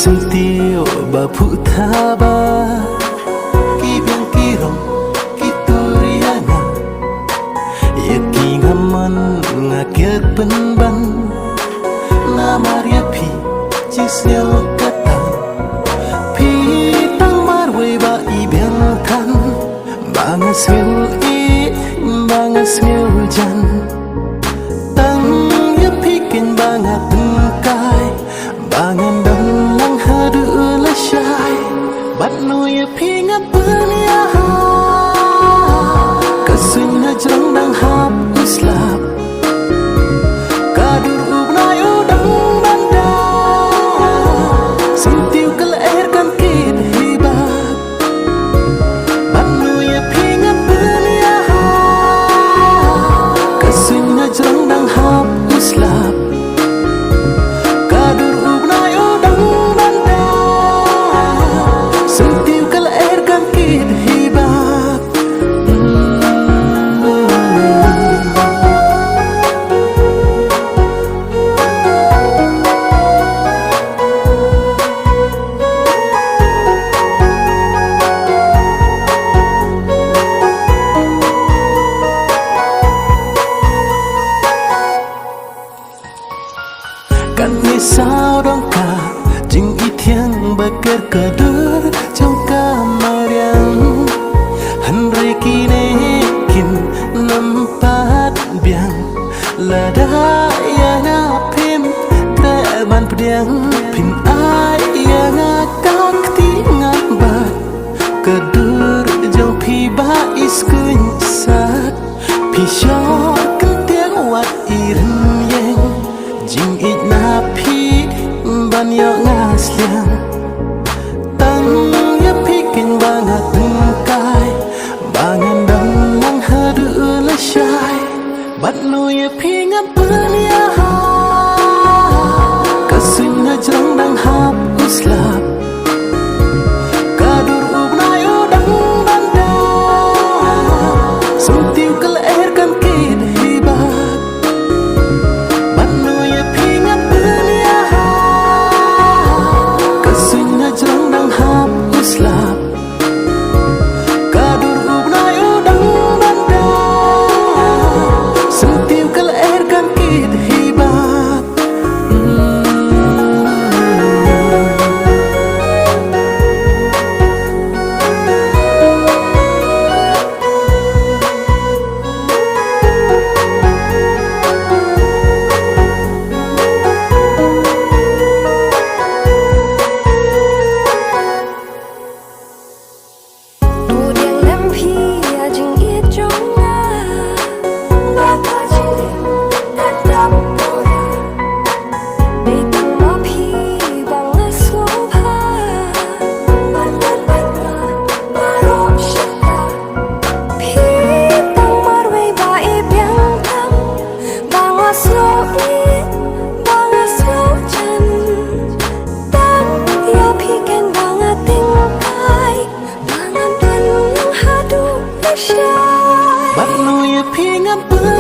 Sentiyo ba putaba Kibang kirong kituriana Yaking haman ngakyat penban Na Maria pi jisnyo kata Pi tang marway ba ibyantan Bangas ngil bangas ngil jan Tang yapikin bangat tengkai Bangan dong lang hadu lasyai Bat no yaping apanya Kasun na jrong dang hap uslap Kadur ubnay udang banda Sentiu kelairkan kid hibat Bat no yaping apanya Kasun na jrong dang hap uslap Kan ni sao dong ka jing itiang bakar kadur trong kamar yang Henry kine kin nampat biang lada yang apim treban pediang pin ai yang akak tingat bat kadur jong pi ba iskuin sat pi syok kentiang wat irin yang jing it na pi ban yo ngasliang tang ya pikin bangat tengkai bangan dang lang hadu lasyai bat no ya ping apanya kasin na jrong dang hap uslap kadur ubnay udang banda sentiu kelairkan kid hibat bat no ya ping apanya kasin na jrong dang hap uslap kadur ubnay udang banda sentiu kelairkan kid hibat Bat no ya ping apanya